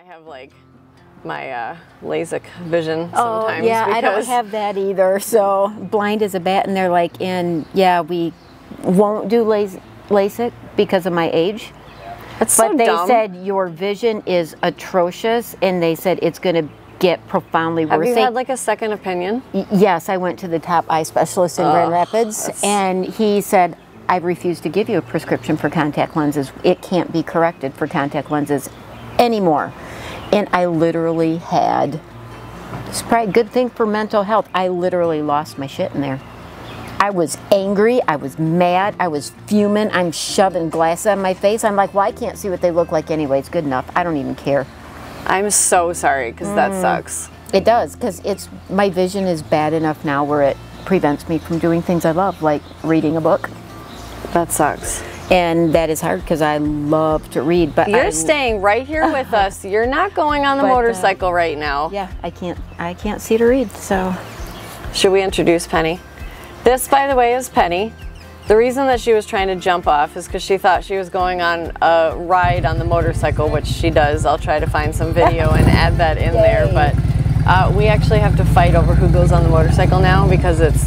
have like my LASIK vision sometimes. Oh, yeah, I don't have that either. So blind as a bat, and they're like, yeah, we won't do LASIK because of my age. That's so But they dumb. said your vision is atrocious, and they said it's going to get profoundly worse. Have you had like a second opinion? Yes, I went to the top eye specialist in Grand Rapids, and he said, I refuse to give you a prescription for contact lenses. It can't be corrected for contact lenses anymore. And I literally had, it's probably a good thing for mental health, I literally lost my shit in there. I was angry, I was mad, I was fuming, I'm shoving glasses on my face. I'm like, well, I can't see what they look like anyway, it's good enough. I don't even care. I'm so sorry, because that sucks. It does, because my vision is bad enough now where it prevents me from doing things I love, like reading a book. That sucks. And that is hard because I love to read. But you're staying right here with us. You're not going on the motorcycle right now. Yeah, I can't see to read. So, should we introduce Penny? This, by the way, is Penny. The reason that she was trying to jump off is because she thought she was going on a ride on the motorcycle, which she does. I'll try to find some video and add that in there. But we actually have to fight over who goes on the motorcycle now because it's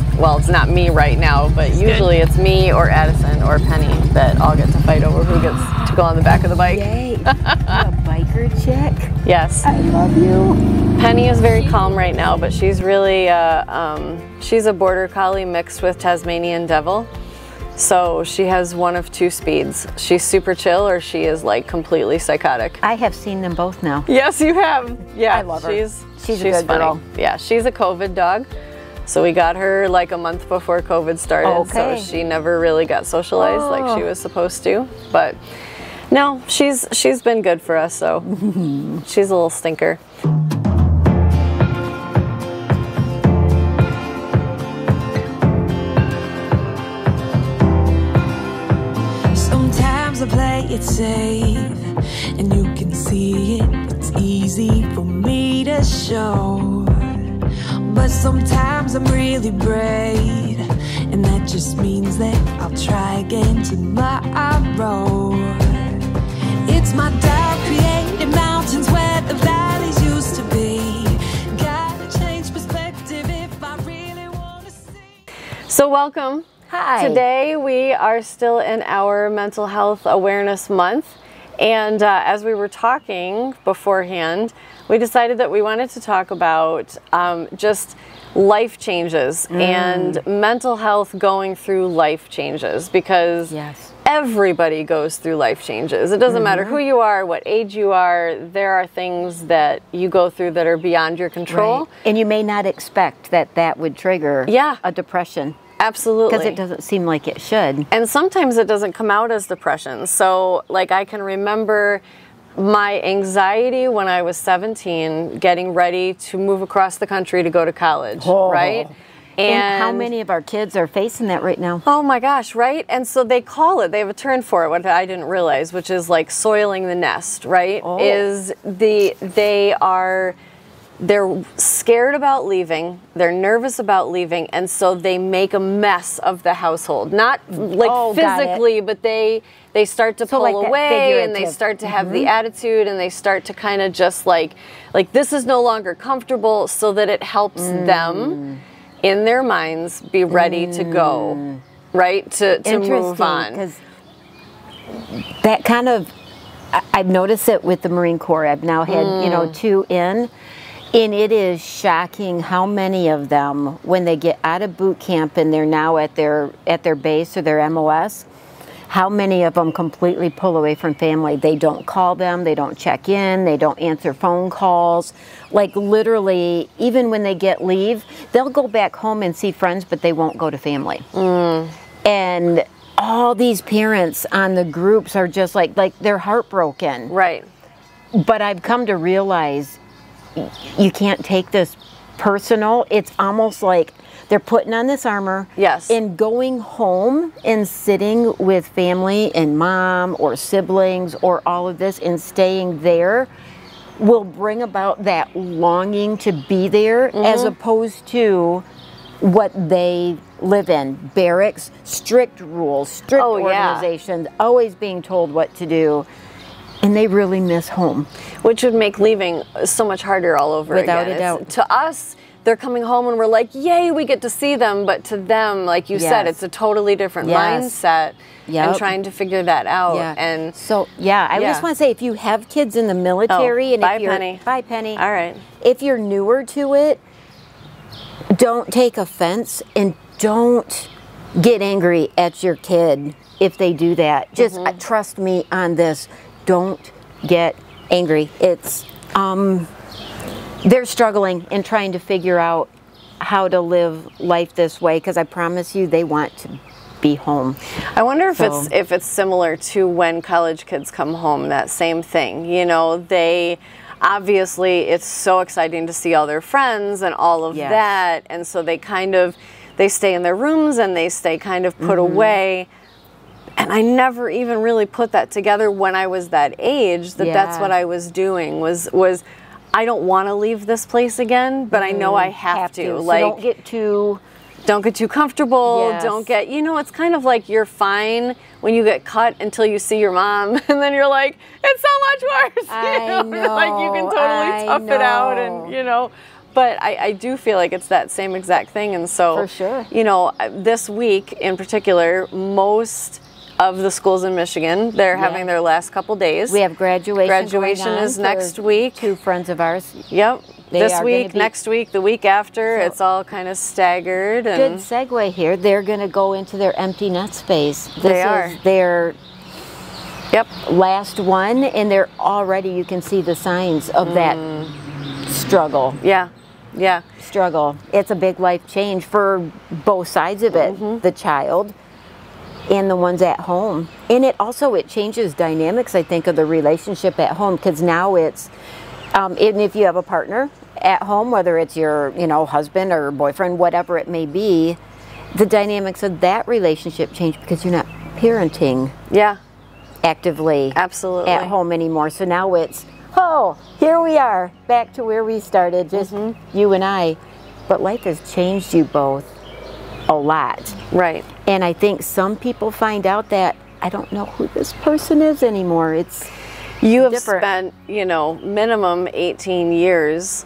not me right now, but usually it's me or Addison or Penny that all get to fight over who gets to go on the back of the bike. Yay! You're a biker chick. Yes. I love you. Penny is very calm right now, but she's really, she's a border collie mixed with Tasmanian devil. So she has one of two speeds. She's super chill or she is like completely psychotic. I have seen them both now. Yes, you have. Yeah, I love her. She's a good funny. girl. Yeah, she's a COVID dog. So we got her like a month before COVID started. Okay. So she never really got socialized like she was supposed to. But no, she's been good for us, so she's a little stinker. Sometimes I play it safe, and you can see it. It's easy for me to show. But sometimes I'm really brave, and that just means that I'll try again tomorrow. It's my dog created mountains where the valleys used to be. Gotta change perspective if I really want to see. So welcome. Hi. Today we are still in our Mental Health Awareness Month, and as we were talking beforehand, we decided that we wanted to talk about just life changes and mental health going through life changes, because everybody goes through life changes. It doesn't matter who you are, what age you are, there are things that you go through that are beyond your control. Right. And you may not expect that would trigger a depression. Absolutely. Because it doesn't seem like it should. And sometimes it doesn't come out as depression. So like I can remember my anxiety when I was 17, getting ready to move across the country to go to college, right? And how many of our kids are facing that right now? Oh my gosh, right? And so they call it, they have a term for it, what I didn't realize, which is like soiling the nest, right? They're scared about leaving, they're nervous about leaving, and so they make a mess of the household. Not like physically, but they start to pull away, and they start to have the attitude, and they start to kind of just like this is no longer comfortable, so that it helps them in their minds be ready to go, right? To move on. Because that kind of, I've noticed it with the Marine Corps. I've now had, 2 in. And it is shocking how many of them, when they get out of boot camp and they're now at their base or their MOS, how many of them completely pull away from family. They don't call them, they don't check in, they don't answer phone calls. Like literally, even when they get leave, they'll go back home and see friends, but they won't go to family. And all these parents on the groups are just like they're heartbroken. Right. But I've come to realize you can't take this personal. It's almost like they're putting on this armor and going home and sitting with family and mom or siblings or all of this and staying there will bring about that longing to be there as opposed to what they live in. Barracks, strict rules, strict organizations, always being told what to do. And they really miss home. Which would make leaving so much harder all over Without again. a doubt. To us, they're coming home and we're like, yay, we get to see them. But to them, like you said, it's a totally different mindset. And trying to figure that out. And so, I just want to say, if you have kids in the military, and if you're bye, Penny. All right. If you're newer to it, don't take offense and don't get angry at your kid if they do that. Just trust me on this. Don't get angry. It's they're struggling and trying to figure out how to live life this way, because I promise you they want to be home. I wonder if it's similar to when college kids come home, that same thing. You know, they obviously, it's so exciting to see all their friends and all of that, and so they stay in their rooms and they stay kind of put away. And I never even really put that together when I was that age, that's what I was doing, was I don't want to leave this place again, but I know I have to. So like, don't get too comfortable. Don't get, it's kind of like you're fine when you get cut until you see your mom, and then you're like, it's so much worse. I know. Like you can totally tough it out, and But I do feel like it's that same exact thing, and so for sure. This week in particular, most of the schools in Michigan, they're having their last couple days. We have graduation. Graduation is next week. 2 friends of ours. Yep. This week, next week, the week after, it's all kind of staggered. And good segue here. They're going to go into their empty net space. They are. This is their last one, and they're already, you can see the signs of that struggle. Yeah. Struggle. It's a big life change for both sides of it, the child and the ones at home. And it changes dynamics, I think, of the relationship at home, because now it's, and if you have a partner at home, whether it's your, husband or boyfriend, whatever it may be, the dynamics of that relationship change because you're not parenting actively absolutely at home anymore. So now it's, here we are, back to where we started, just you and I. But life has changed you both a lot. Right. And I think some people find out that I don't know who this person is anymore. You have spent, minimum 18 years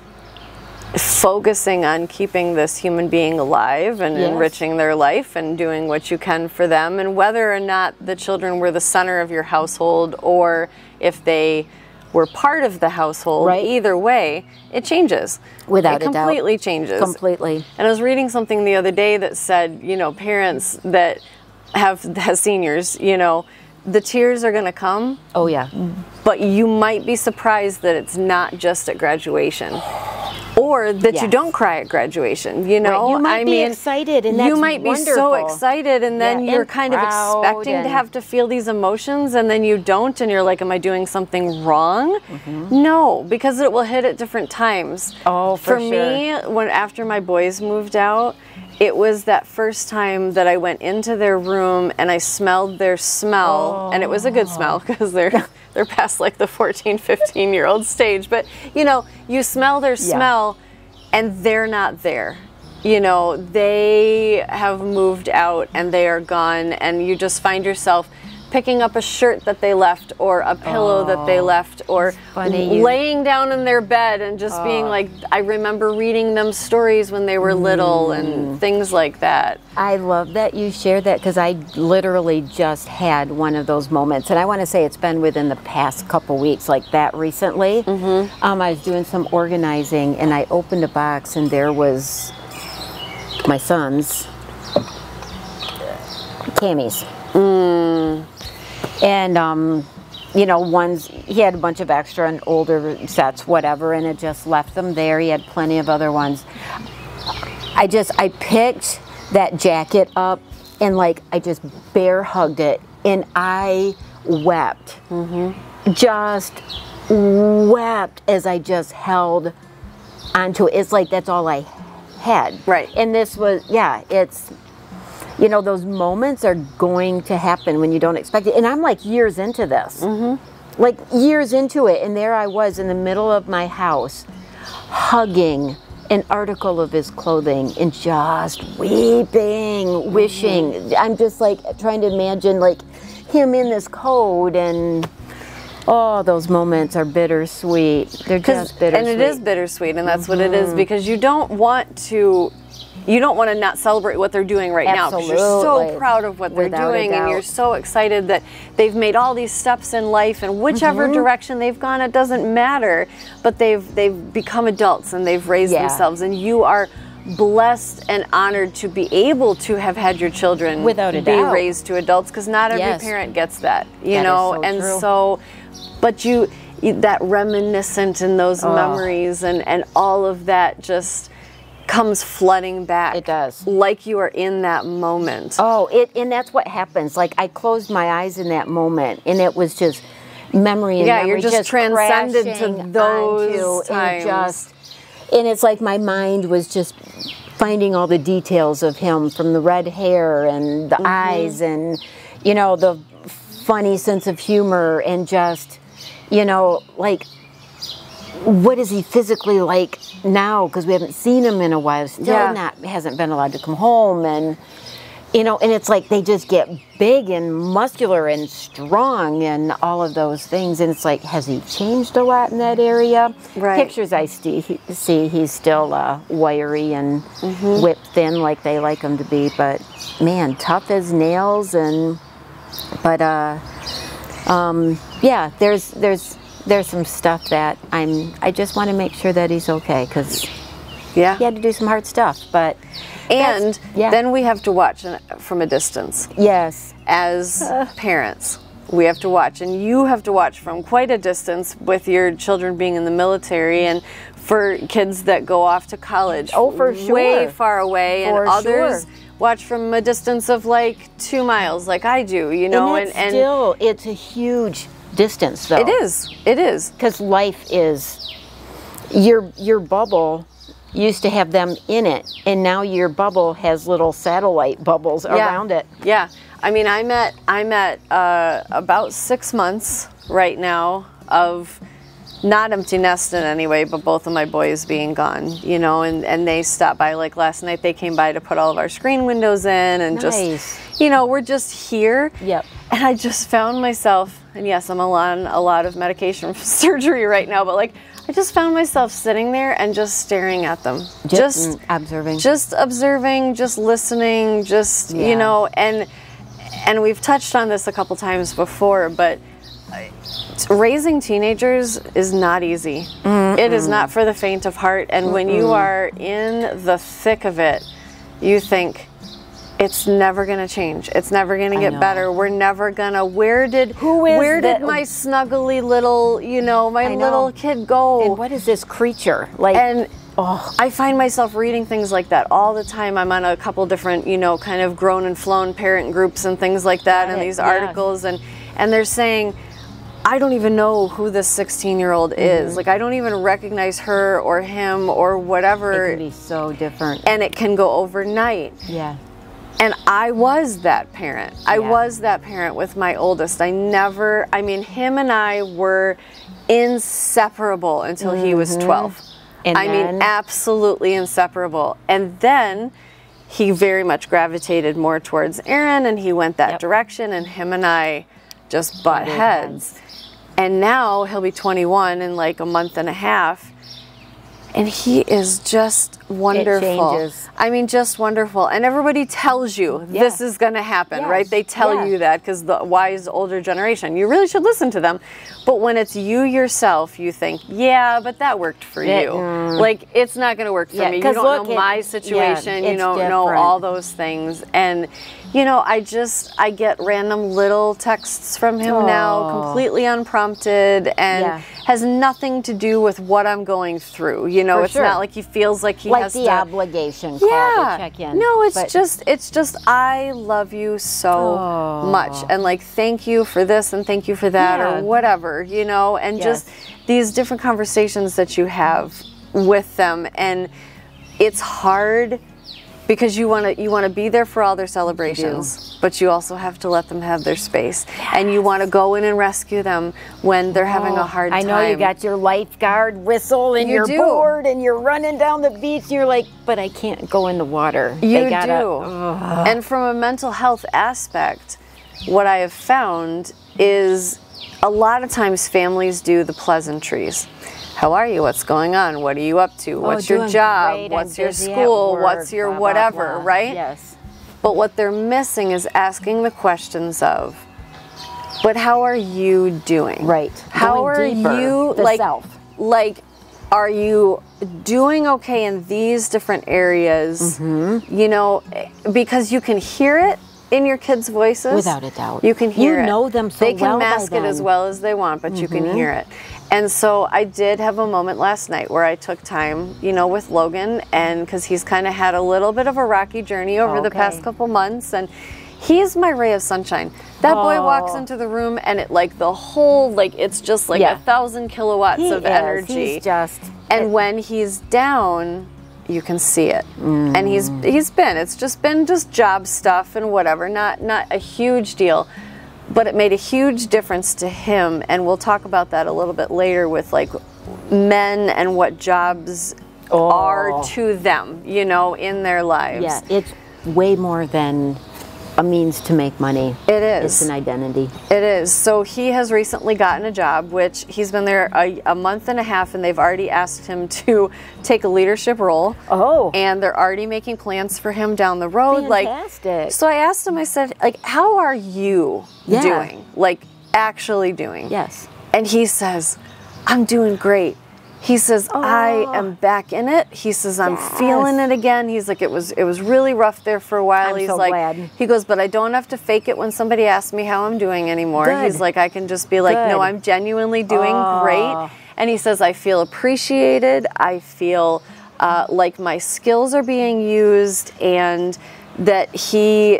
focusing on keeping this human being alive and enriching their life and doing what you can for them. And whether or not the children were the center of your household or if they were part of the household, either way, it changes. Without a doubt. It completely changes. Completely. And I was reading something the other day that said, parents that have seniors, the tears are going to come. Oh, yeah. But you might be surprised that it's not just at graduation. Or that you don't cry at graduation, You might be excited, and that's you might be so wonderful. Excited, and then you're kind of expecting to have to feel these emotions, and then you don't, and you're like, am I doing something wrong? No, because it will hit at different times. Oh, for sure. Me, after my boys moved out, it was that first time that I went into their room and I smelled their smell, and it was a good smell because they're past like the 14, 15-year-old stage. But, you smell their smell and they're not there. They have moved out and they are gone, and you just find yourself picking up a shirt that they left or a pillow that they left, or laying down in their bed and just being like, I remember reading them stories when they were little and things like that. I love that you shared that, because I literally just had one of those moments, and I want to say it's been within the past couple weeks, like that recently. I was doing some organizing and I opened a box and there was my son's camis. And, he had a bunch of extra and older sets, whatever, and it just left them there. He had plenty of other ones. I picked that jacket up and I just bear hugged it, and I wept. Just wept as I just held onto it. It's like that's all I had. Right. And this was, it's... those moments are going to happen when you don't expect it. And I'm like years into this. Like years into it. And there I was in the middle of my house, hugging an article of his clothing and just weeping, wishing. I'm just trying to imagine him in this coat and Oh, those moments are bittersweet. They're just bittersweet. And it is bittersweet, and that's what it is, because you don't want to not celebrate what they're doing right now, because you're so proud of what they're doing, and you're so excited that they've made all these steps in life, and whichever direction they've gone, it doesn't matter, but they've become adults and they've raised themselves, and you are blessed and honored to be able to have had your children be raised to adults, because not every parent gets that, you know, and so, but that reminiscent and those memories and all of that just comes flooding back. It does. Like you are in that moment. Oh, and that's what happens. Like, I closed my eyes in that moment, and it was just memory and memory you're just transcended to those times. And it's like my mind was just finding all the details of him, from the red hair and the eyes and, you know, the funny sense of humor, and just, you know, like, what is he physically like now? Because we haven't seen him in a while. Still hasn't been allowed to come home, and you know, and it's like they just get big and muscular and strong and all of those things. And it's like, has he changed a lot in that area? Right. Pictures I see he's still wiry and whipped thin like they like him to be. But man, tough as nails. But yeah, there's some stuff that I just want to make sure that he's okay, because he had to do some hard stuff. But and then we have to watch from a distance. Yes. As parents, we have to watch, and you have to watch from quite a distance with your children being in the military, and for kids that go off to college. Oh, for sure. Way far away, and others watch from a distance of like 2 miles, like I do, you know. And still, it's a huge distance, though. It is. Because life is, your bubble used to have them in it, and now your bubble has little satellite bubbles around it. Yeah, I mean, I'm at about 6 months right now of not empty nesting anyway, but both of my boys being gone, you know, and they stopped by, like last night they came by to put all of our screen windows in, and just, you know, we're just here. Yep. And I just found myself, and yes, I'm on a lot of medication for surgery right now, but like, I just found myself sitting there and just staring at them. Just observing. Just observing, just listening, just, you know, and we've touched on this a couple times before, but raising teenagers is not easy. It is not for the faint of heart, and when you are in the thick of it, you think, it's never going to change. It's never going to get better. We're never going to, where did my snuggly little, you know, my little kid go? And what is this creature? Like, and I find myself reading things like that all the time. I'm on a couple different, you know, kind of grown and flown parent groups and things like that, and these articles, and they're saying, I don't even know who this 16-year-old is. Like, I don't even recognize her or him or whatever. It can be so different. And it can go overnight. Yeah. And I was that parent. I was that parent with my oldest. I mean, him and I were inseparable until he was 12. And I mean, absolutely inseparable. And then he very much gravitated more towards Aaron, and he went that direction, and him and I just butt heads. And now he'll be 21 in like a month and a half. And he is just wonderful. It changes. I mean, just wonderful. And everybody tells you this is going to happen, right? They tell you that, because the wise older generation, you really should listen to them. But when it's you yourself, you think, yeah, but that worked for you. Like, it's not going to work for me. You don't know my situation. You don't know all those things. And, you know, I get random little texts from him now, completely unprompted, and has nothing to do with what I'm going through. You know, it's not like he feels like he has the to, obligation call to check in. No, it's just I love you so much, and like, thank you for this and thank you for that, or whatever, you know, and just these different conversations that you have with them. And it's hard, because you want to be there for all their celebrations, but you also have to let them have their space, and you want to go in and rescue them when they're having a hard time. I know you got your lifeguard whistle and you're bored and you're running down the beach, and you're like, but I can't go in the water. You do. And from a mental health aspect, what I have found is a lot of times families do the pleasantries. How are you? What's going on? What are you up to? What's your job? Great. What's I'm your busy at school? work, What's your blah, blah, whatever, blah. right? Yes. But what they're missing is asking the questions of, but how are you doing? Right. How Going are deeper, you, the self. are you doing okay in these different areas? Mm-hmm. You know, because you can hear it in your kids' voices. Without a doubt. You can hear it. You know them so They can well by mask it as then. well as they want, but you can hear it. And so I did have a moment last night where I took time, you know, with Logan, and because he's kind of had a little bit of a rocky journey over the past couple months, and he's my ray of sunshine. That boy walks into the room and it like the whole, like it's just like 1,000 kilowatts of energy. He's just, and when he's down, you can see it. And it's just been job stuff and whatever, not a huge deal, but it made a huge difference to him. And we'll talk about that a little bit later with like men and what jobs are to them, you know, in their lives. yeah, it's way more than a means to make money. It is. It's an identity. It is. So he has recently gotten a job, which he's been there a month and a half, and they've already asked him to take a leadership role. Oh. And they're already making plans for him down the road. Fantastic. So I asked him, I said, like, how are you doing? Like, actually doing? Yes. And he says, I'm doing great. He says, I am back in it. He says, I'm feeling it again. He's like, it was really rough there for a while. He's so like, glad. he goes, but I don't have to fake it when somebody asks me how I'm doing anymore. Good. He's like, I can just be like, no, I'm genuinely doing great. And he says, I feel appreciated. I feel like my skills are being used, and that he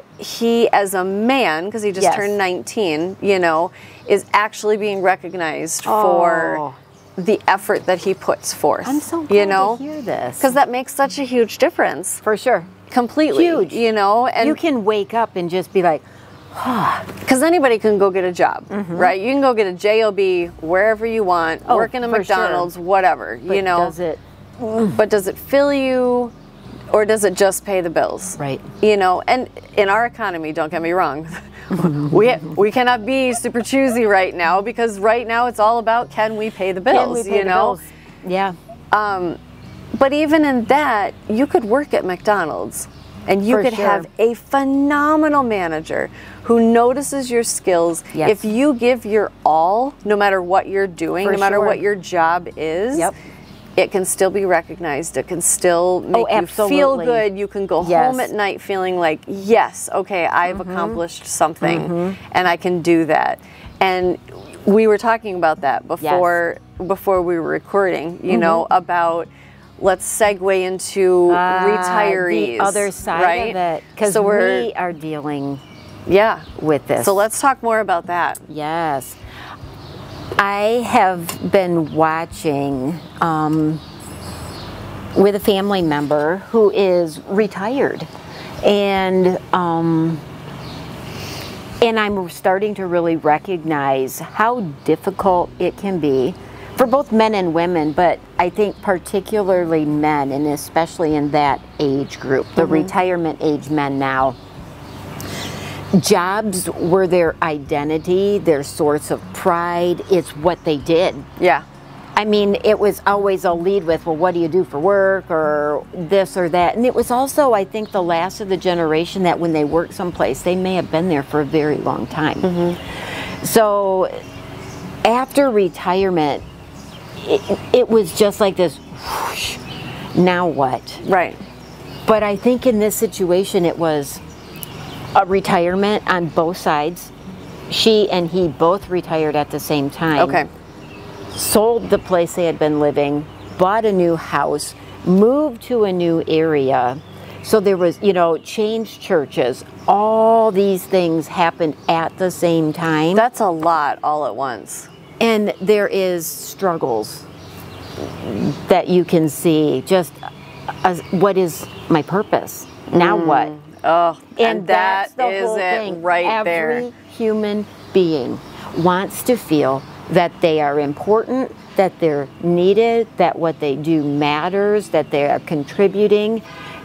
as a man, because he just turned 19, you know, is actually being recognized for the effort that he puts forth. I'm so glad to hear this. Because that makes such a huge difference. For sure. Completely. Huge. You know? And you can wake up and just be like, because anybody can go get a job, right? You can go get a job wherever you want, work in a McDonald's, whatever, but you know. does it? But does it fill you, or does it just pay the bills? Right. You know, and in our economy, don't get me wrong, we cannot be super choosy right now, because right now it's all about, can we pay the bills, you know? Yeah. But even in that, you could work at McDonald's and you could have a phenomenal manager who notices your skills. Yes. If you give your all, no matter what you're doing, no matter what your job is, it can still be recognized. It can still make you feel good. You can go home at night feeling like, yes, okay, I've accomplished something and I can do that. And we were talking about that before we were recording, you know, about let's segue into retirees. The other side of it, because we are dealing with this. So let's talk more about that. Yes. I have been watching with a family member who is retired, and I'm starting to really recognize how difficult it can be for both men and women, but I think particularly men, and especially in that age group, the retirement age men now. Jobs were their identity, their source of pride. It's what they did. Yeah. I mean, it was always a lead with, well, what do you do for work, or this or that. And it was also, I think, the last of the generation that when they work someplace, they may have been there for a very long time. So after retirement, it was just like this, whoosh, now what? Right. But I think in this situation, it was a retirement on both sides. She and he both retired at the same time. Okay. Sold the place they had been living, bought a new house, moved to a new area. So there was, you know, changed churches. All these things happened at the same time. That's a lot all at once. And there is struggles that you can see. Just what is my purpose? Now what? Oh, and that's that the is whole it thing. right there. Every human being wants to feel that they are important, that they're needed, that what they do matters, that they are contributing,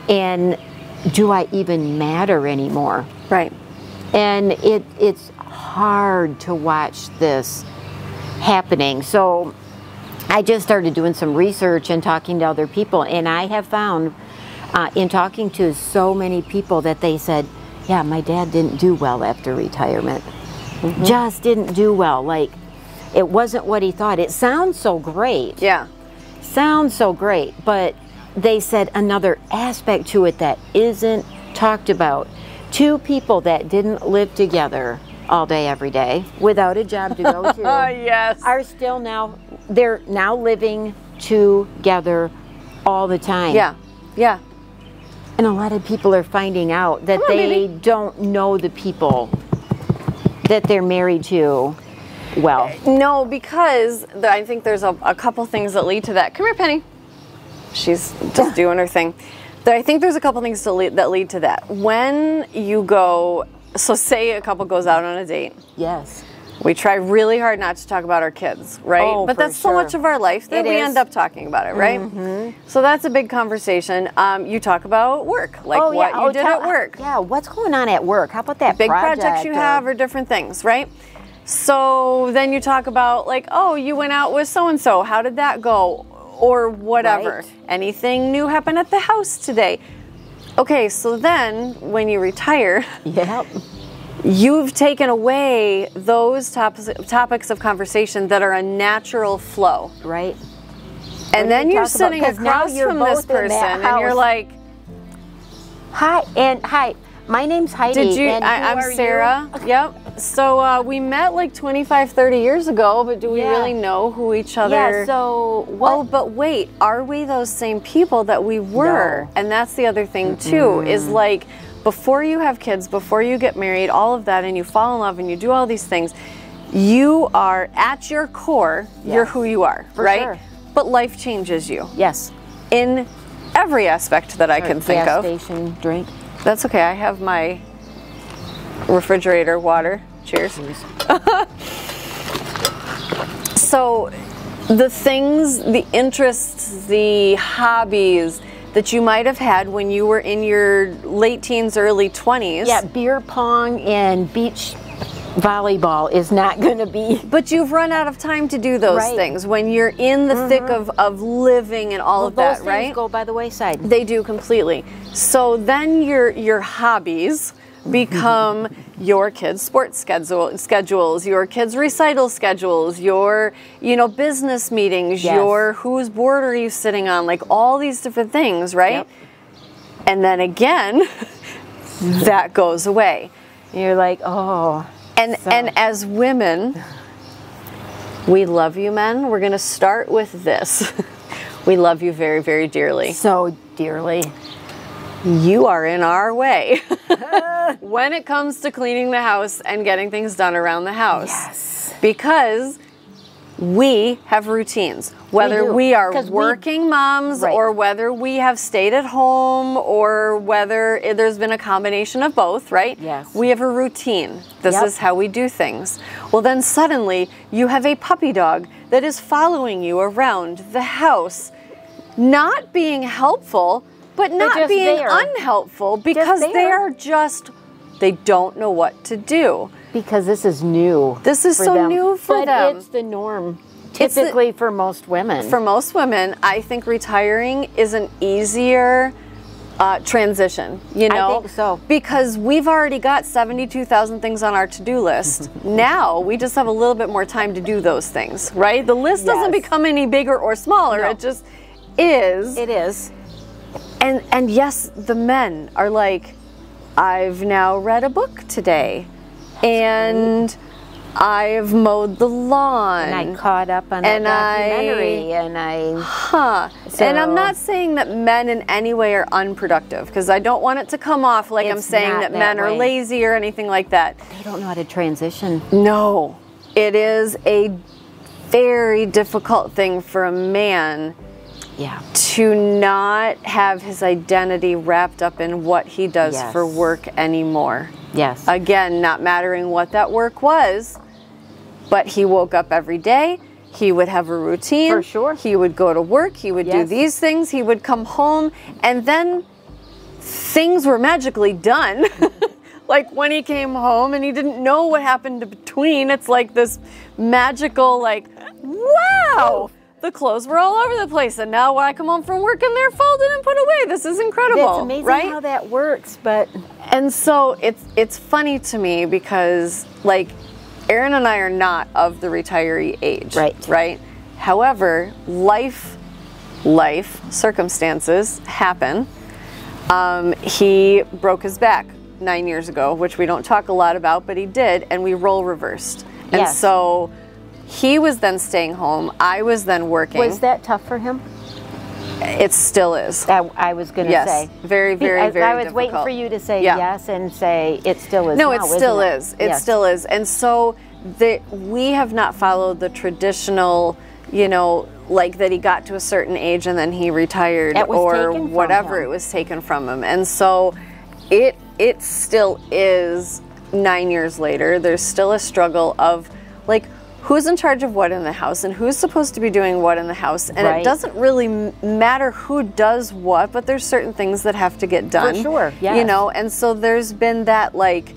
and do I even matter anymore? Right. And it's hard to watch this happening. So I just started doing some research and talking to other people, and I have found in talking to so many people that they said, yeah, my dad didn't do well after retirement. Just didn't do well. Like, it wasn't what he thought. It sounds so great. Yeah. Sounds so great, but they said another aspect to it that isn't talked about. Two people that didn't live together all day, every day, without a job to go to, yes, are still now, they're now living together all the time. Yeah, yeah. And a lot of people are finding out that they don't know the people that they're married to well. No, because I think there's a couple things that lead to that. Come here, Penny. She's just doing her thing. I think there's a couple things that lead to that. When you go, so say a couple goes out on a date. Yes. We try really hard not to talk about our kids, right? Oh, but that's so much of our life that we end up talking about it, right? So that's a big conversation. You talk about work, like what you did at work. Yeah, what's going on at work? How about that big projects you have or different things, right? So then you talk about like, oh, you went out with so-and-so. How did that go? Or whatever. Right. Anything new happened at the house today? Okay, so then when you retire, yep, you've taken away those topics of conversation that are a natural flow. Right. And then you're sitting across from this person and you're like, hi, my name's Heidi. Did you? I'm Sarah. Yep. So we met like 25, 30 years ago, but do we really know who each other? Yeah, so what? Oh, but wait, are we those same people that we were? No. And that's the other thing too, is like, before you have kids, before you get married, all of that, and you fall in love and you do all these things, you are at your core, you're who you are, right? Sure. But life changes you. Yes. In every aspect that I can think of. Gas station drink. That's okay. I have my refrigerator water. Cheers. So the things, the interests, the hobbies that you might have had when you were in your late teens, early 20s. Yeah, beer pong and beach volleyball is not going to be. But you've run out of time to do those things when you're in the thick of living and all of that, right? Those things go by the wayside. They do completely. So then your hobbies become your kids' sports schedules, your kids' recital schedules, your business meetings, your whose board are you sitting on, like all these different things, right? Yep. And then again, that goes away. You're like, oh. And as women, we love you, men. We're going to start with this. We love you very, very dearly. So dearly. You are in our way when it comes to cleaning the house and getting things done around the house. Yes. Because we have routines. Whether we are working moms or whether we have stayed at home or whether there's been a combination of both, right? Yes. We have a routine. This is how we do things. Well, then suddenly you have a puppy dog that is following you around the house, not being helpful, but not being unhelpful, because they don't know what to do. Because this is new. This is so new for them. But it's the norm, typically for most women. For most women, I think retiring is an easier transition, I think so. Because we've already got 72,000 things on our to-do list. Now, we just have a little bit more time to do those things, right? The list doesn't become any bigger or smaller. No. It just is. It is. And yes, the men are like, I've now read a book today, and I've mowed the lawn. And I caught up on a documentary, and And I'm not saying that men in any way are unproductive, because I don't want it to come off like I'm saying that men are lazy or anything like that. They don't know how to transition. No. It is a very difficult thing for a man to not have his identity wrapped up in what he does for work anymore. Yes. Again, not mattering what that work was, but he woke up every day, he would have a routine. For sure. He would go to work, he would do these things, he would come home, and then things were magically done. like when he came home and he didn't know what happened in between. It's like this magical, like, wow, the clothes were all over the place, and now when I come home from work and they're folded and put away, this is incredible. It's amazing right? how that works, but and so it's funny to me because like Aaron and I are not of the retiree age, right? However, life circumstances happen. He broke his back 9 years ago, which we don't talk a lot about, but he did, and we role reversed. And so he was then staying home. I was then working. Was that tough for him? It still is. I was going to say. Very, very, very I was difficult. waiting for you to say yes and say it still is. No, now, it still isn't is. It still is. And so we have not followed the traditional, like that he got to a certain age and then he retired or whatever. It was taken from him. And so it still is 9 years later. There's still a struggle of like, who's in charge of what in the house and who's supposed to be doing what in the house. And it doesn't really matter who does what, but there's certain things that have to get done. For sure, yes. And so there's been that like,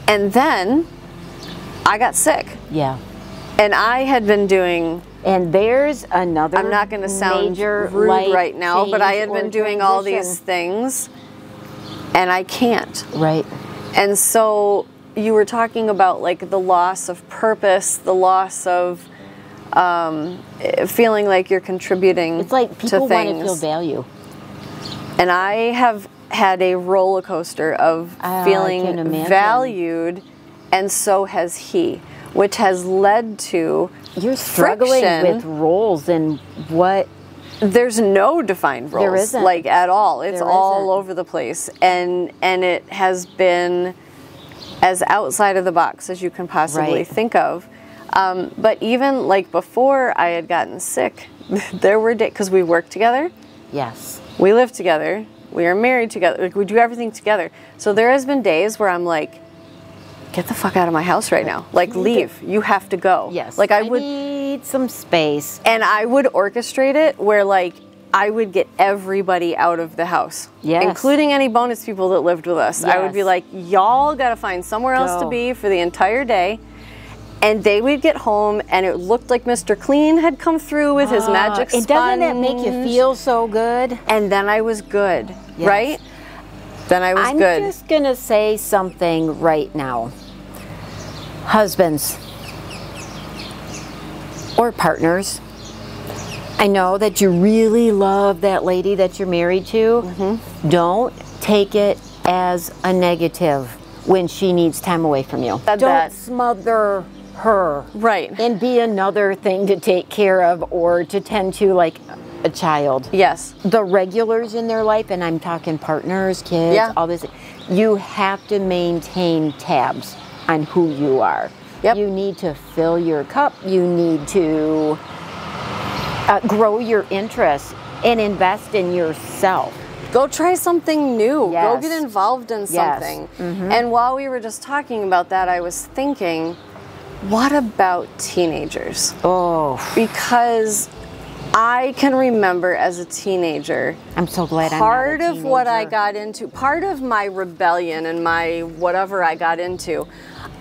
and then I got sick. Yeah. And I had been doing... And there's another I'm not going to sound major rude right now, but I had or been doing all these things, and I can't. Right. And so you were talking about like the loss of purpose, the loss of feeling like you're contributing. It's like people want to feel value. And I have had a roller coaster of feeling valued, and so has he, which has led to you're struggling with roles and what. There's no defined roles. There isn't. Like at all. It's all over the place, and it has been as outside of the box as you can possibly think of. But even like before I had gotten sick, there were days, because we worked together. Yes. We live together. We are married together. Like, we do everything together. So there has been days where I'm like, get the fuck out of my house right now. Like, leave. You have to go. Yes. Like, I would need some space. And I would orchestrate it where like I would get everybody out of the house. Yes. Including any bonus people that lived with us. Yes. I would be like, y'all got to find somewhere else to be for the entire day. And they would get home, and it looked like Mr. Clean had come through with his magic sponge. And doesn't that make you feel so good? And then I was good, right? Then I was good. I'm just going to say something right now. Husbands or partners, I know that you really love that lady that you're married to. Mm-hmm. Don't take it as a negative when she needs time away from you. Don't smother her and be another thing to take care of or to tend to like a child. Yes. The regulars in their life, and I'm talking partners, kids, all this, you have to maintain tabs on who you are. Yep. You need to fill your cup. You need to grow your interests and invest in yourself. Go try something new. Yes. Go get involved in something. Yes. Mm-hmm. And while we were just talking about that, I was thinking, what about teenagers? Oh. Because I can remember as a teenager. I'm so glad I'm not a part of teenager. what I got into, part of my rebellion and my whatever I got into,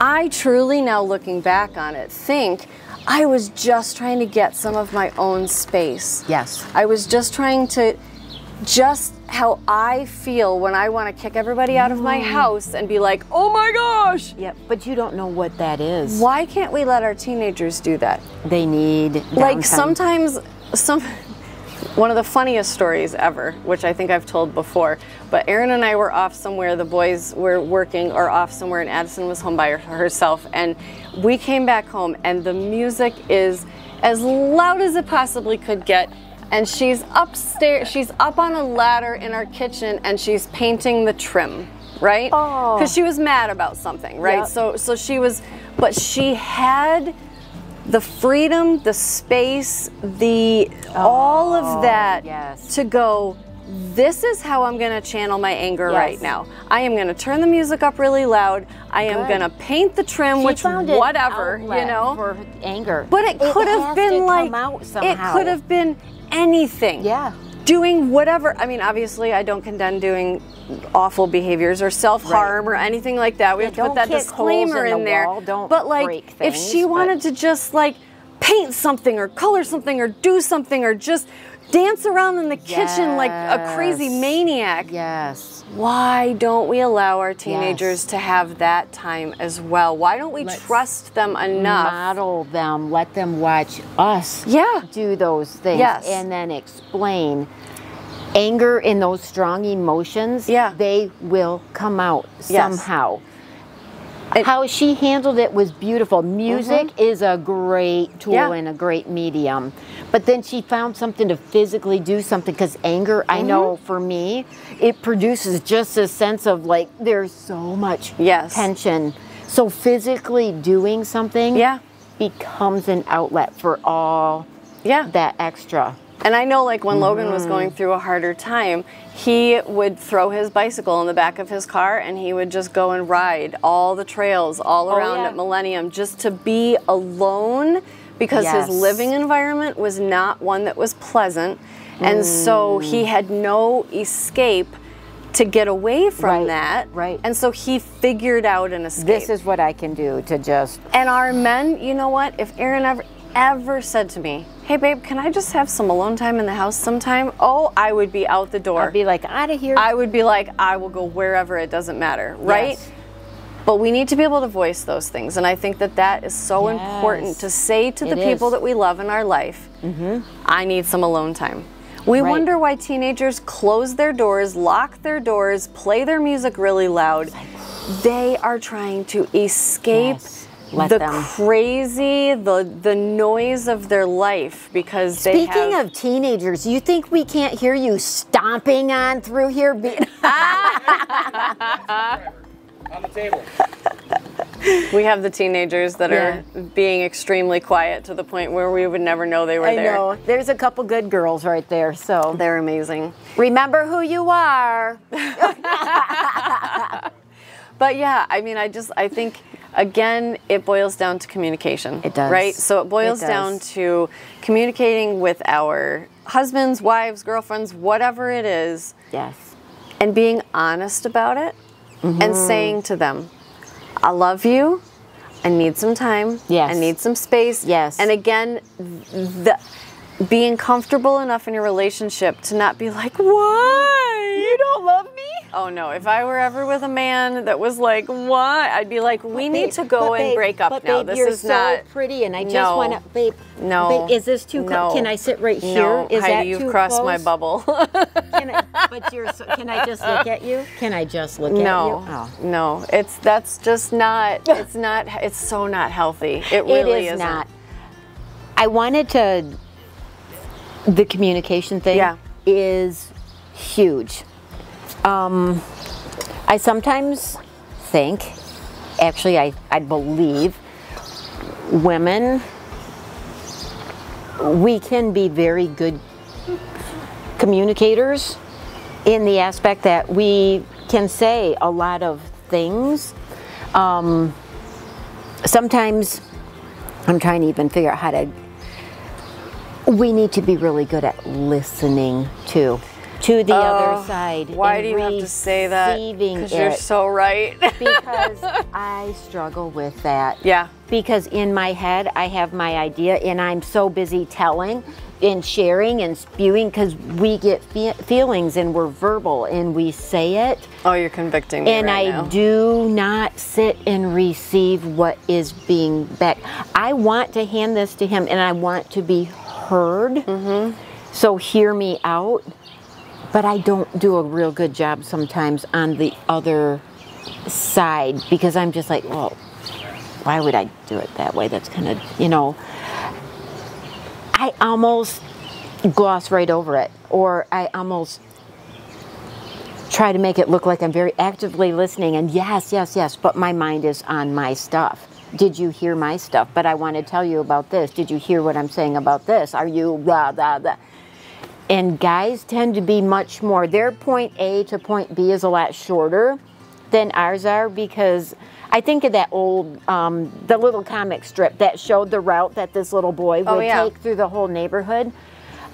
I truly, now looking back on it, think I was just trying to get some of my own space. Yes. I was just trying to, just how I feel when I want to kick everybody out of my house and be like, oh my gosh. Yeah, but you don't know what that is. Why can't we let our teenagers do that? They need downtime. Like sometimes, one of the funniest stories ever, which I think I've told before, but Erin and I were off somewhere, the boys were working or off somewhere, and Addison was home by herself, and we came back home and the music is as loud as it possibly could get, and she's upstairs, she's up on a ladder in our kitchen, and she's painting the trim, right? Oh. Because she was mad about something, right? Yep. So she was, but she had the freedom, the space, all of that to go, this is how I'm going to channel my anger right now. I am going to turn the music up really loud. I am going to paint the trim, which whatever, you know. For anger. But it could have been like, it could have been anything. Yeah. Doing whatever. I mean, obviously I don't condone doing awful behaviors or self-harm or anything like that. We have to put that disclaimer in there. But like, if she wanted to just like paint something or color something or do something or just dance around in the kitchen like a crazy maniac. Yes. Why don't we allow our teenagers to have that time as well? Why don't we trust them enough? Model them, let them watch us do those things and then explain. Anger and those strong emotions, they will come out somehow. How she handled it was beautiful. Music is a great tool and a great medium. But then she found something to physically do something, because anger, I know for me, it produces just a sense of like, there's so much tension. So physically doing something becomes an outlet for all that extra. And I know, like, when Logan was going through a harder time, he would throw his bicycle in the back of his car and he would just go and ride all the trails all around at Millennium just to be alone, because his living environment was not one that was pleasant. And so he had no escape to get away from that. And so he figured out an escape. This is what I can do to just... And our men, you know what? If Aaron ever said to me, hey babe, can I just have some alone time in the house sometime? Oh, I would be out the door. I'd be like, out of here. I would be like, I will go wherever, it doesn't matter, right? Yes. But we need to be able to voice those things. And I think that that is so important to say to the people that we love in our life, I need some alone time. We wonder why teenagers close their doors, lock their doors, play their music really loud. They are trying to escape crazy, the noise of their life, because they Speaking of teenagers, you think we can't hear you stomping on through here? On the table. We have the teenagers that are being extremely quiet to the point where we would never know they were there. I know. There's a couple good girls right there, so. They're amazing. Remember who you are. But yeah, I mean, I think, again, it boils down to communication. It does. Right? So it boils down to communicating with our husbands, wives, girlfriends, whatever it is. Yes. And being honest about it and saying to them, I love you. I need some time. Yes. I need some space. Yes. And again, being comfortable enough in your relationship to not be like, why? You don't love me? Oh no, if I were ever with a man that was like, what? I'd be like, we need to go and break up now. Babe, this you're is not so pretty, and I just want to, babe. No. Babe, is this too close? Can I sit right here? No, is Heidi, that you've too crossed close? my bubble. Can I just look at you? Can I just look at you? No, no. That's just not. It's so not healthy. It really isn't. Not. I wanted to. The communication thing is huge. I sometimes think, actually I believe, women, we can be very good communicators in the aspect that we can say a lot of things. Sometimes I'm trying to even figure out how to. We need to be really good at listening to the other side. Why do you have to say that? Because you're so right. Because I struggle with that. Yeah. Because in my head, I have my idea, and I'm so busy telling and sharing and spewing, because we get feelings and we're verbal and we say it. Oh, you're convicting me and right I do not sit and receive what is being back. I want to hand this to him, and I want to be heard. So hear me out. But I don't do a real good job sometimes on the other side, because I'm just like, well, why would I do it that way? That's kind of, I almost gloss right over it, or I almost try to make it look like I'm very actively listening, and yes, but my mind is on my stuff. Did you hear my stuff? But I want to tell you about this. Did you hear what I'm saying about this? Are you blah, blah, blah? And guys tend to be much more, their point A to point B is a lot shorter than ours are, because I think of that old, the little comic strip that showed the route that this little boy would take through the whole neighborhood.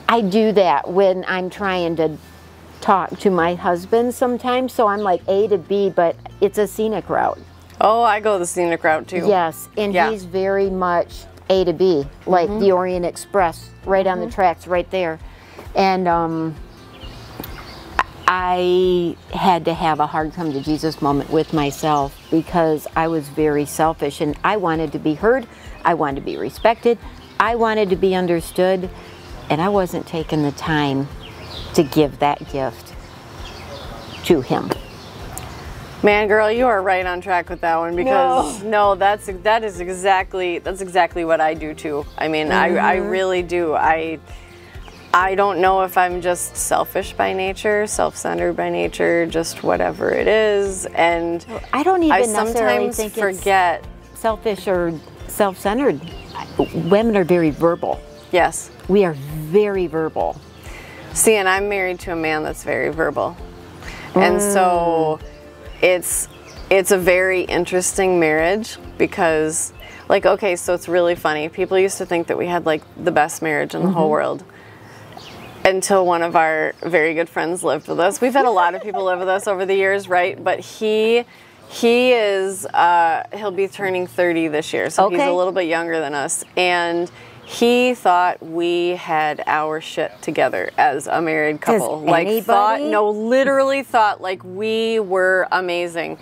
I do that when I'm trying to talk to my husband sometimes, so I'm like A to B, but it's a scenic route. Oh, I go the scenic route too. Yes, and he's very much A to B, like the Orient Express, right on the tracks, right there. And I had to have a hard come to Jesus moment with myself because I was very selfish and I wanted to be heard, I wanted to be respected, I wanted to be understood, and I wasn't taking the time to give that gift to him. Man, girl, you are right on track with that one because that's exactly what I do too. I mean, I really do. I don't know if I'm just selfish by nature, self-centered by nature, just whatever it is, and I don't even necessarily sometimes think forget it's selfish or self-centered. Women are very verbal. Yes, we are very verbal. See, and I'm married to a man that's very verbal, and so it's a very interesting marriage because, like, okay, so it's really funny. People used to think that we had like the best marriage in the whole world. Until one of our very good friends lived with us. We've had a lot of people live with us over the years, right? But he'll be turning 30 this year, so he's a little bit younger than us. And he thought we had our shit together as a married couple. Literally thought like we were amazing.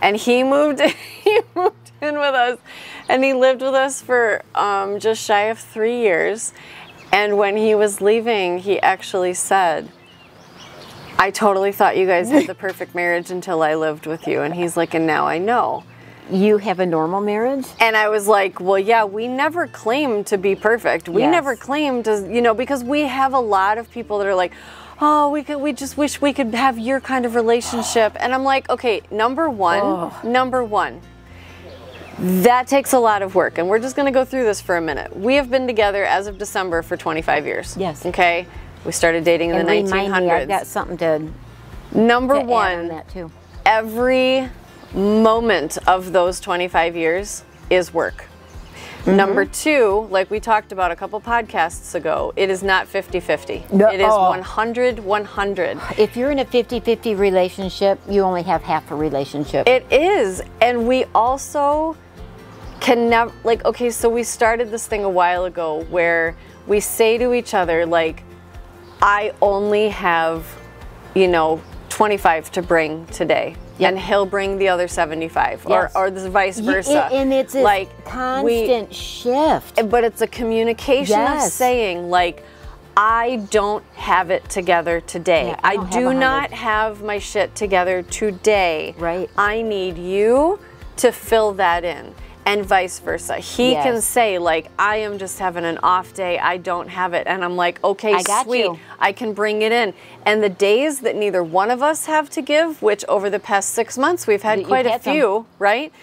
And he moved in with us, and he lived with us for just shy of 3 years. And when he was leaving, he actually said, I totally thought you guys had the perfect marriage until I lived with you. And he's like, and now I know. You have a normal marriage? And I was like, well, yeah, we never claimed to be perfect. We never claimed to, because we have a lot of people that are like, oh, we just wish we could have your kind of relationship. And I'm like, okay, number one. That takes a lot of work, and we're just going to go through this for a minute. We have been together as of December for 25 years. Yes. Okay? We started dating in the 1900s. Remind me, I've got something to Number add one, on that too. Every moment of those 25 years is work. Number two, like we talked about a couple podcasts ago, it is not 50-50. No. It is 100-100. If you're in a 50-50 relationship, you only have half a relationship. It is. And we also can never, like, okay, so we started this thing a while ago where we say to each other, like, I only have, 25 to bring today. Yep. And he'll bring the other 75, or the vice versa. And it's a constant shift. But it's a communication of saying, like, I don't have it together today. Yeah, I do not have my shit together today. Right. I need you to fill that in. And vice versa. He can say, like, I am just having an off day, I don't have it. And I'm like, okay, sweet, I can bring it in. And the days that neither one of us have to give, which over the past 6 months we've had quite a few, right?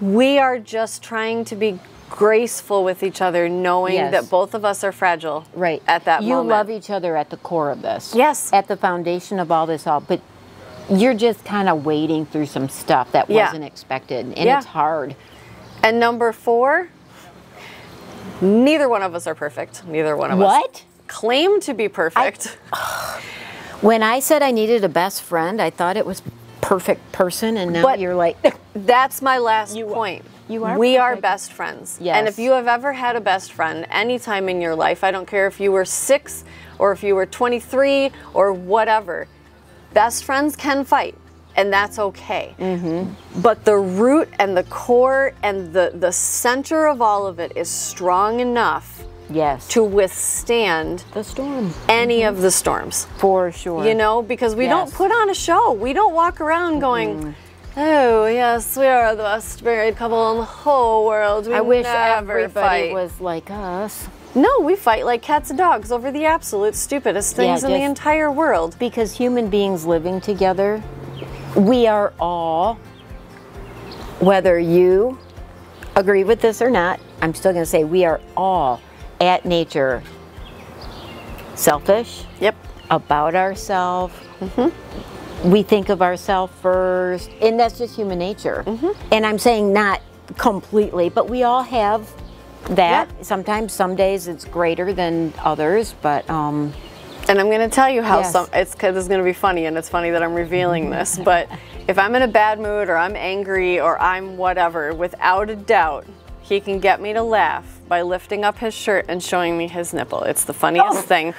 We are just trying to be graceful with each other, knowing that both of us are fragile at that moment. You love each other at the core of this. Yes. At the foundation of all this, but you're just kind of wading through some stuff that wasn't expected, and it's hard. And number 4, neither one of us are perfect. Neither one of us claim to be perfect. When I said I needed a best friend, I thought it was perfect person, and now you're like... That's my last point. We are best friends. Yes. And if you have ever had a best friend anytime in your life, I don't care if you were 6 or if you were 23 or whatever, best friends can fight. And that's okay. But the root and the core and the center of all of it is strong enough to withstand the storm. Any of the storms. For sure. Because we don't put on a show. We don't walk around going, oh, yes, we are the best married couple in the whole world. I wish everybody was like us. No, we fight like cats and dogs over the absolute stupidest things in the entire world. Because human beings living together, we are all, whether you agree with this or not, I'm still going to say we are all at nature selfish. Yep. About ourselves. We think of ourselves first, and that's just human nature. And I'm saying not completely, but we all have that. Sometimes, some days it's greater than others, but And I'm going to tell you how Yes. it's going to be funny, and it's funny that I'm revealing this, but if I'm in a bad mood or I'm angry or I'm whatever, without a doubt, he can get me to laugh by lifting up his shirt and showing me his nipple. It's the funniest thing.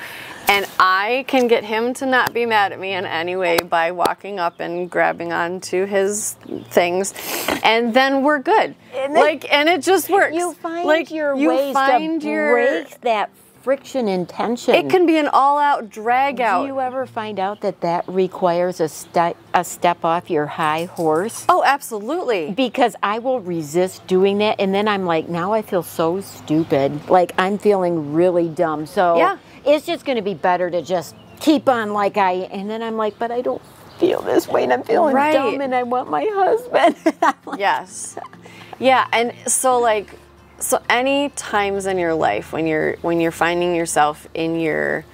And I can get him to not be mad at me in any way by walking up and grabbing onto his things, and then we're good. And it just works. You find like your you ways find to your break that friction and tension. It can be an all-out drag out. Do you ever find out that requires a step off your high horse? Oh, absolutely. Because I will resist doing that, and then I'm like, now I feel so stupid. Like I'm feeling really dumb. So Yeah. it's just going to be better to just keep on and then I'm like, but I don't feel this way, and I'm feeling Right. dumb, and I want my husband. Yes. Yeah, and so any times in your life when you're finding yourself in your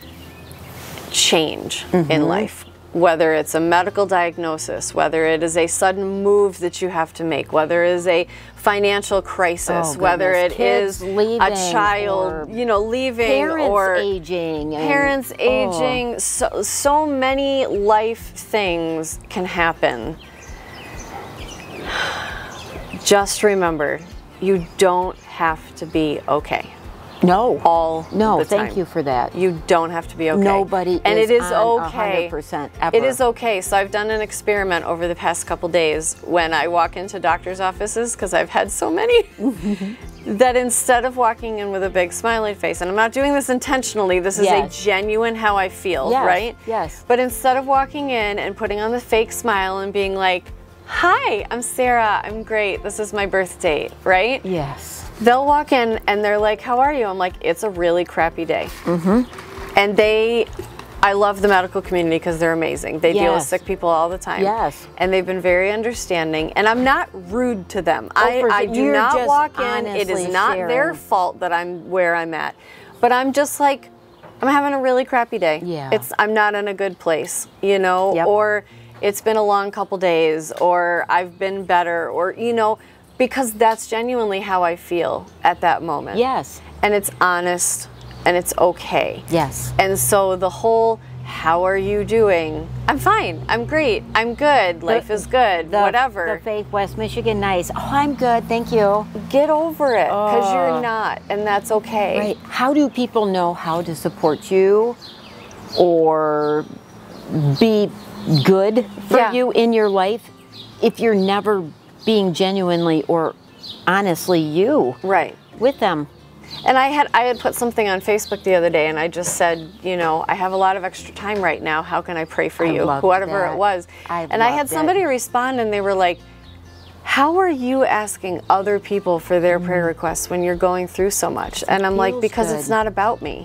change in life, whether it's a medical diagnosis, whether it is a sudden move that you have to make, whether it is a financial crisis, Oh, whether goodness. it Kids is leaving a child, or leaving, Parents or aging. And, parents oh. aging, so many life things can happen. Just remember, you don't have to be okay No. all No, the time. thank you for that. You don't have to be okay. Nobody and is it is on okay. 100% ever. It is okay. So I've done an experiment over the past couple days when I walk into doctor's offices, because I've had so many, that instead of walking in with a big smiley face, and I'm not doing this intentionally, this is Yes. a genuine how I feel, Yes, right? yes. But instead of walking in and putting on the fake smile and being like, hi, I'm Sarah, I'm great, this is my birth date, right? Yes. They'll walk in and they're like, how are you? I'm like, it's a really crappy day. And I love the medical community because they're amazing. They deal with Yes. sick people all the time. Yes. And they've been very understanding. And I'm not rude to them. for I sure. do You're not just walk in. It is honestly not their sharing. fault that I'm where I'm at. But I'm just like, I'm having a really crappy day. Yeah. I'm not in a good place, Yep. or it's been a long couple days, or I've been better, or, because that's genuinely how I feel at that moment. Yes. And it's honest and it's okay. Yes. And so the whole, how are you doing? I'm fine. I'm great. I'm good. Life is good. Whatever. The fake West Michigan nice. Oh, I'm good. Thank you. Get over it, because you're not, and that's okay. Right. How do people know how to support you or be good for Yeah. you in your life if you're never being genuinely or honestly you Right. with them? And I had put something on Facebook the other day, and I just said, I have a lot of extra time right now. How can I pray for you? loved Whatever that. it was. I And I had loved it. somebody respond, and they were like, how are you asking other people for their prayer requests when you're going through so much? And I'm like, feels because good. it's not about me.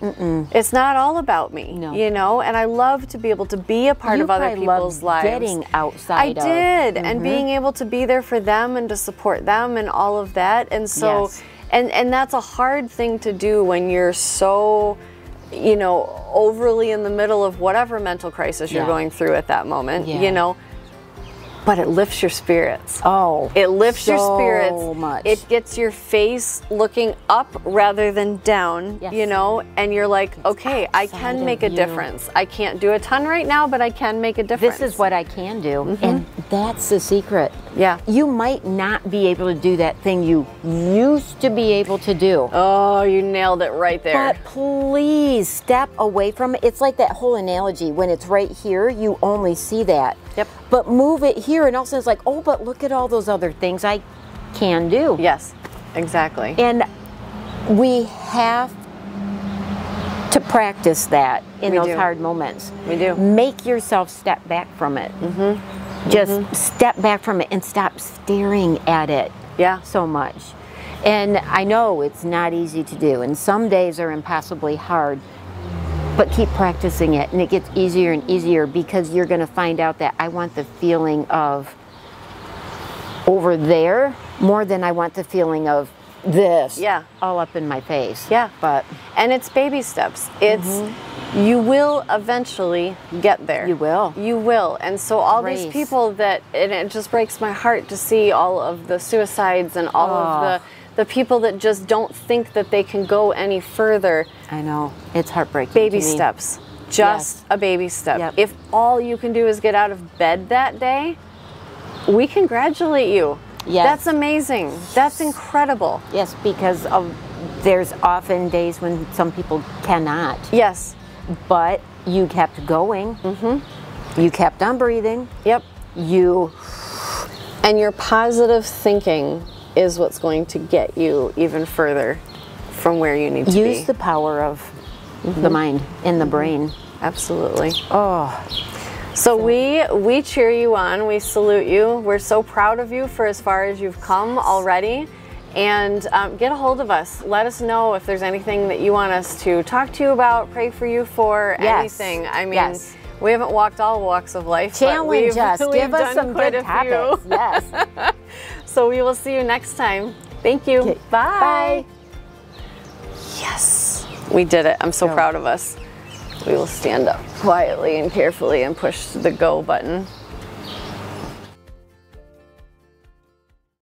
It's not all about me, No. And I love to be able to be a part You of other probably people's loved lives. getting outside I of. did, and being able to be there for them and to support them and all of that. And so, Yes. and that's a hard thing to do when you're so, overly in the middle of whatever mental crisis you're Yeah. going through at that moment, Yeah. But it lifts your spirits. Oh, It lifts your so spirits. much. It gets your face looking up rather than down, Yes. and you're like, okay, I outside can of make a you. difference. I can't do a ton right now, but I can make a difference. This is what I can do, and that's the secret. Yeah. You might not be able to do that thing you used to be able to do. Oh, you nailed it right there. But please step away from it. It's like that whole analogy. When it's right here, you only see that. Yep. But move it here, and all of a sudden it's like, oh, but look at all those other things I can do. Yes, exactly. And we have to practice that in We those do. hard moments. We do. Make yourself step back from it. Just step back from it and stop staring at it Yeah. so much. And I know it's not easy to do, and some days are impossibly hard, but keep practicing it, and it gets easier and easier, because you're going to find out that I want the feeling of over there more than I want the feeling of this Yeah. all up in my face. Yeah. But And it's baby steps. It's you will eventually get there. You will. You will. And so all these Grace. people and it just breaks my heart to see all of the suicides and all of the people that just don't think that they can go any further. I know, it's heartbreaking Baby to me. steps. just a baby step. Yep. If all you can do is get out of bed that day, we congratulate you. Yes. That's amazing. That's incredible. Yes, because there's often days when some people cannot. Yes. But you kept going. Mm-hmm. You kept on breathing. Yep. And your positive thinking is what's going to get you even further from where you need to be. Use the power of the mind and the brain. Absolutely. Oh. So we cheer you on. We salute you. We're so proud of you for as far as you've come already. And get a hold of us. Let us know if there's anything that you want us to talk to you about, pray for you for, anything. I mean, we haven't walked all walks of life. Challenge us. Give us some quite good topics. Yes. So we will see you next time. Thank you. Okay. Bye. Yes. We did it. I'm so proud of us. We will stand up quietly and carefully and push the go button.